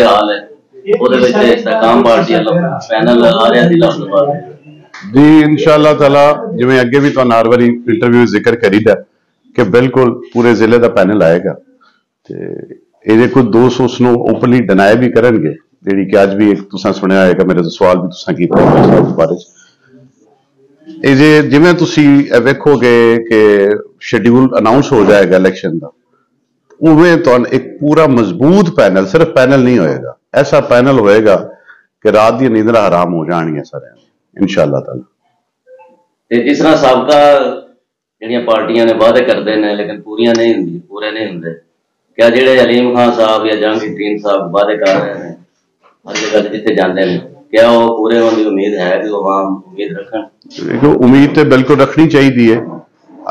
हाल है इस्तेकाम party panel आ रहा जिला जी इंशाअल्लाह ताला जिवें अगे भी तुहानू हर वारी इंटरव्यू जिक्र करीदा कि बिल्कुल पूरे जिले का पैनल आएगा तो ये कुछ दोस्त उसनों ओपनली डिनाई भी करनगे जिहड़ी कि अज भी एक तुसां सुनिया होगा मेरे तो सवाल भी तुसां कीता उस बारे जिवें तुसीं वेखोगे कि शेड्यूल अनाउंस हो जाएगा इलैक्शन का उवें तुहानू एक पूरा मजबूत पैनल सिर्फ पैनल नहीं होएगा ऐसा पैनल होएगा कि रात दी नींदरां हराम हो जाएंगे सारे इंशाअल्लाह ताला। जिस तरह सबका जिहड़ियां पार्टियां ने वादे करते हैं लेकिन पूरे नहीं होंगे क्या जिहड़े अलीम खान साहब या जहांगीर साहब वादे कर रहे हैं हर जगह जिथे जाते हैं क्या वो पूरे होने की उम्मीद है कि आवाम उम्मीद रखन? देखो उम्मीद तो बिल्कुल रखनी चाहिए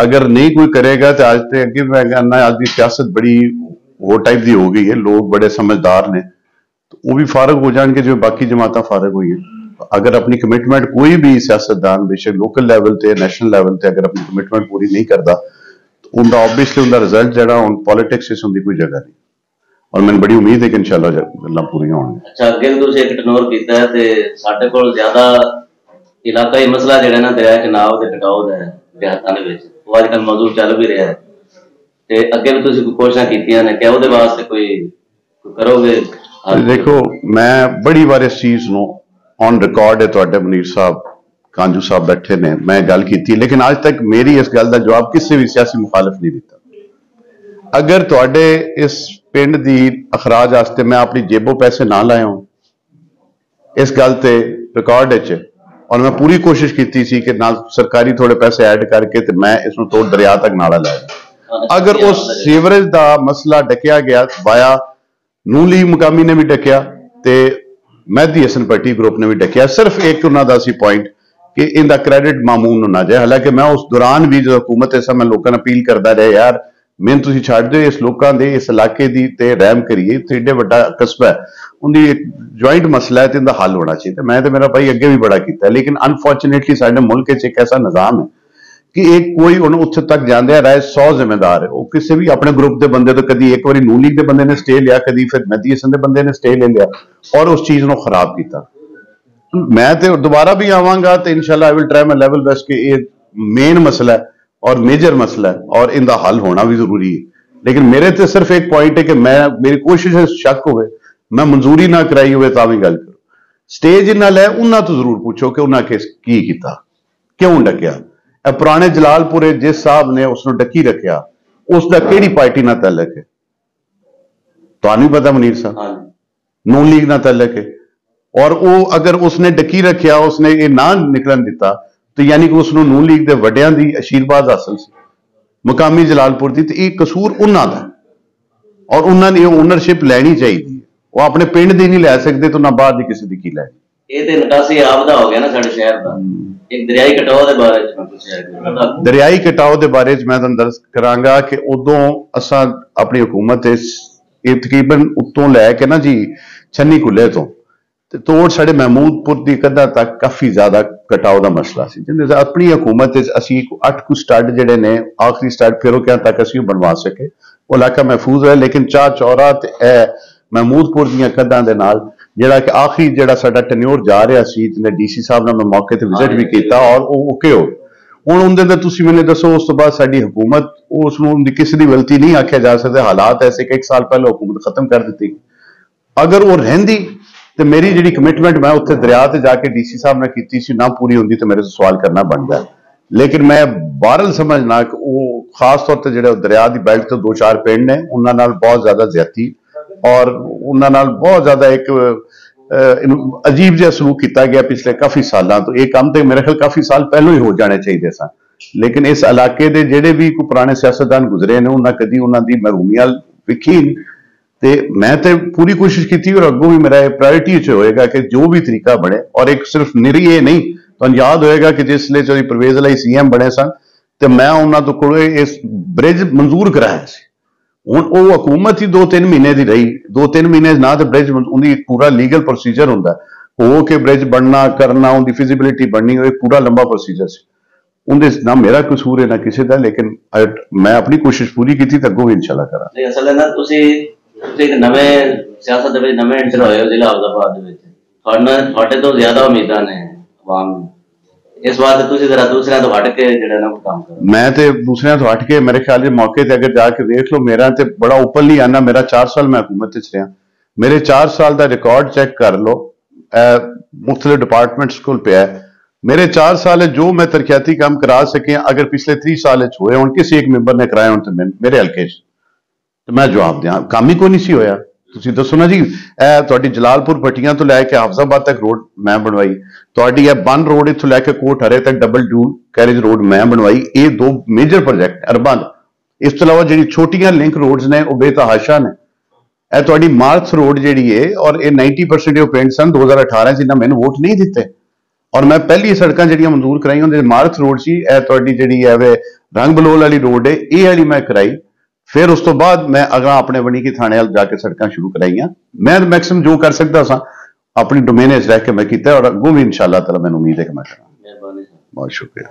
अगर नहीं कोई करेगा तो आज तक अगे मैं कहना आज की सियासत बड़ी वो टाइप की हो गई है लोग बड़े समझदार ने तो वो भी फारग हो जाएंगे जो बाकी जमात फारग हुई है अगर अपनी कमिटमेंट कोई भी सियासतदान बेशक लोकल लैवल से नैशनल लैवल से अगर अपनी कमिटमेंट पूरी नहीं करता तो उनका ऑब्वियसली उनका रिजल्ट जो पॉलिटिक्स उनकी कोई जगह नहीं और मैंने बड़ी उम्मीद है कि इंशाअल्लाह गल्लां पूरियां होणगियां। अच्छा अगे तुसीं एक टनोर कीता है ते साडे कोल ज्यादा इलाकाई मसला जिहड़ा ना दरिया चनाब ते कटाओ दा है देहातां दे विच वो अजकल मौजूद चल भी रहा है ते अगे भी तुसीं कोशिशां कीतियां ने क्या उहदे वास्ते कोई करोगे? देखो मैं बड़ी बार इस चीज नूं ऑन रिकॉर्ड है तुहाडे मुनीर साहब कांजू साहब बैठे ने मैं गल की लेकिन आज तक मेरी इस गल का जवाब किसी भी सियासी मुखालिफ नहीं दिता। अगर तुहाडे इस पिंड दी अखराज वास्ते मैं अपनी जेबों पैसे ना लाया हूं इस गल ते रिकॉर्ड और मैं पूरी कोशिश की थी कि ना सरकारी थोड़े पैसे ऐड करके तो मैं इसमें तोड़ दरिया तक नाला लाया। अगर उस सीवरेज का मसला डकिया गया वाया नून लीग मुकामी ने भी डकिया ते मेहदी हसन पट्टी ग्रुप ने भी डकिया सिर्फ एक उन्होंने सी पॉइंट कि इनका क्रेडिट मामून ना जाए हालांकि मैं उस दौरान भी जो हुकूमत है मैं लोगों ने अपील करता रहा यार मैंने तुसीं छड्ड दिओ इस लोगों के इस इलाके की ते रहम करिए एडे वड्डा कस्बा है उनकी एक ज्वाइंट मसला है तो इनका हल होना चाहिए मैं तो मेरा भाई अगे भी बड़ा किया लेकिन अनफॉर्चुनेटली साडे मुल्क एक ऐसा निज़ाम है कि एक कोई उत्थे तक जाते रहे 100 जिम्मेदार है वो किसी भी अपने ग्रुप के बंदे तो कभी एक बार नून लीग के बंदे ने स्टे लिया कभी फिर मेहदी हसन के बंदे ने स्टे ले लिया और उस चीज़ को खराब किया। मैं तो दोबारा भी आवांगा तो इंशाल्लाह I will try my level best कि ये मेन मसला है और मेजर मसला है और इनका हल होना भी जरूरी है लेकिन मेरे तो सिर्फ एक पॉइंट है कि मैं मेरी कोशिश है शक हो मैं मंजूरी ना कराई हो भी गल करो स्टेज इन्ना लै उन्होंने तो जरूर पूछो कि उन्हें की किया क्यों डकिया पुराने जलालपुरे जिस साहब ने उसने डकी रखा उसका केड़ी पार्टी ना तलक है तो पता मुनीर साहब नून लीग ना तलक है और वो अगर उसने डकी रखा उसने ये ना निकलन दिता तो यानी कि उसनों नून लीग के वड्डियां दी आशीर्वाद हासिल सी मुकामी जलालपुर की तो यह कसूर उन्होंने और उन्होंने ओनरशिप लैनी चाहिए वो अपने पिंड की नहीं लै सकते तो ना बाहर की किसी की लैनी हो गया ना साडे शहर दा एक दरियाई कटाव के बारे में पूछा दरियाई कटाव के बारे में मैं तुहानू दस करांगा कि उदों असां अपनी हुकूमत तकरीबन उत्तों लैके ना जी छन्नी कुल्ले तो तोड़ साढ़े महमूदपुर की कदा तक काफ़ी ज़्यादा कटाव का मसला सी जिन्हें अपनी हुकूमत असी 8 कुछ स्टड जोड़े ने आखिरी स्टड फिरोकियां तक असी बनवा सके वो इलाका महफूज है लेकिन चाह चौरा महमूदपुर दी कदा के नाल जिहड़ा कि आखिरी जिहड़ा साडा टन्योर जा रहा सी जिन्हें डीसी साहब ने मैं मौके पर विजिट भी किया और वो ओके हो हुण उहदे तुसीं मैनूं दसो उस तो बाद साडी हुकूमत उसनूं किसी की गलती नहीं आख्या जा सकता हालात ऐसे कि 1 साल पहले हुकूमत खत्म कर दी अगर वो रहिंदी तो मेरी जी कमिटमेंट मैं उत्थे दरिया से जाके डीसी साहब ने की सी ना पूरी होंगी तो मेरे से सवाल करना बनता है लेकिन मैं बहरल समझना कि वो खास तौर पर जो दरिया की बेल्ट तो 2-4 पिंड ने उन्होंने बहुत ज्यादा ज्यादती और उन्होंने बहुत ज्यादा एक अजीब जहा सलूक किया गया पिछले काफी सालों तो यह काम तो मेरे ख्याल काफी साल पहलों ही हो जाने चाहिए सन लेकिन इस इलाके के जेडे भी कोई पुराने सियासतदान गुजरे ने उन्हें कभी उन्होंने महरूमिया विखी ते मैं तो पूरी कोशिश की और अगों भी मेरा प्रायोरिटी होएगा कि जो भी तरीका बने और एक सिर्फ निरी ये नहीं तो याद होएगा कि जिसले जो परवेज लाई CM बने सन तो मैं उन्होंने को इस ब्रिज मंजूर कराया हुण वो हुकूमत ही 2-3 महीने की रही 2-3 महीने ना तो ब्रिज उनकी पूरा लीगल प्रोसीजर होंगे हो के ब्रिज बनना करना उनकी फिजिबिलिटी बननी एक पूरा लंबा प्रोसीजर से उनके ना मेरा कसूर है ना किसी का लेकिन मैं अपनी कोशिश पूरी की थी तो अगों भी इंशाल्लाह करा। असल है ना तुसी ਤੁਸੀਂ ਇੱਕ ਨਵੇਂ ਸਿਆਸਤ ਦੇ ਵਿੱਚ ਨਵੇਂ ਐਂਟਰ ਹੋਏ ਹੋ ਜ਼ਿਲ੍ਹਾ ਅਬਦਾਬਾਦ ਦੇ ਵਿੱਚ, ਤੁਹਾਡੇ ਤੋਂ ਜ਼ਿਆਦਾ ਉਮੀਦਾਂ ਨੇ ਆਵਾਮ ਨੂੰ। ਇਸ ਵਾਸਤੇ ਤੁਸੀਂ ਜ਼ਰਾ ਦੂਸਰਿਆਂ ਤੋਂ ਹਟ ਕੇ ਜਿਹੜਾ ਨਾ ਕੰਮ ਕਰੋ। ਮੈਂ ਤੇ ਦੂਸਰਿਆਂ ਤੋਂ ਹਟ ਕੇ ਮੇਰੇ ਖਿਆਲ ਦੇ ਮੌਕੇ ਤੇ ਅਗਰ ਜਾ ਕੇ ਵੇਖ ਲਓ, ਮੇਰਾ ਤੇ ਬੜਾ ਓਪਨਲੀ ਆਨਾ, ਮੇਰਾ 4 ਸਾਲ ਮੈਂ ਹਕੂਮਤ ਵਿੱਚ ਰਿਹਾ, ਮੇਰੇ 4 ਸਾਲ ਦਾ ਰਿਕਾਰਡ ਚੈੱਕ ਕਰ ਲਓ, ਮੁਖਤਲਿਫ ਡਿਪਾਰਟਮੈਂट्स ਕੋਲ ਪਿਆ। मेरे 4 साल जो मैं तरक्याती काम करा सके, अगर पिछले 30 साल होए होण, किसी एक मैंबर ने कराए होण ते मेरे हल्के तो मैं जवाब दियां, काम ही कोई नहीं सी होया। तुसीं दसो ना जी, तुहाडी जलालपुर पट्टियां तो लैके हाफजाबाद तक रोड मैं बनवाई, तुहाडी बन रोड इत्थों लैके कोट हरे तक डबल ड्यूल कैरेज रोड मैं बनवाई। ये 2 मेजर प्रोजेक्ट अरबां दे। इस तो इलावा जी छोटियां लिंक रोड्स ने वो बेतहाशा ने। ਇਹ ਤੁਹਾਡੀ ਮਾਰਥ ਰੋਡ ਜਿਹੜੀ ਹੈ, ਔਰ ਇਹ 90% ਉਹ ਪਿੰਡ ਸਨ 2018 ਜਿਨ੍ਹਾਂ ਮੈਨੂੰ ਵੋਟ ਨਹੀਂ ਦਿੱਤੇ, ਔਰ ਮੈਂ ਪਹਿਲੀ ਸੜਕਾਂ ਜਿਹੜੀਆਂ ਮਨਜ਼ੂਰ ਕਰਾਈਆਂ ਉਹਦੇ ਮਾਰਥ ਰੋਡ ਸੀ। ਇਹ ਤੁਹਾਡੀ ਜਿਹੜੀ ਹੈ ਵੇ ਰੰਗ ਬਲੋਲ ਵਾਲੀ ਰੋਡ ਹੈ, ਇਹ ਵਾਲੀ ਮੈਂ ਕਰਾਈ। ਫਿਰ ਉਸ ਤੋਂ ਬਾਅਦ ਮੈਂ ਅਗਾਂਹ ਆਪਣੇ ਬਣੀ ਕੀ ਥਾਣੇ ਵੱਲ ਜਾ ਕੇ ਸੜਕਾਂ ਸ਼ੁਰੂ ਕਰਾਈਆਂ। ਮੈਂ ਮੈਕਸਿਮਮ ਜੋ ਕਰ ਸਕਦਾ ਸਾਂ ਆਪਣੀ ਡੋਮੇਨ ਵਿੱਚ ਰਹਿ ਕੇ ਮੈਂ ਕੀਤਾ, ਔਰ ਅੱਗੋਂ ਵੀ ਇਨਸ਼ਾਅੱਲਾ ਤਾਲਾ ਮੈਨੂੰ ਉਮੀਦ ਹੈ ਕਿ ਮੈਂ ਕਰਾਂ। ਮਿਹਰਬਾਨੀ। ਬਹੁਤ ਸ਼ੁਕਰੀਆ।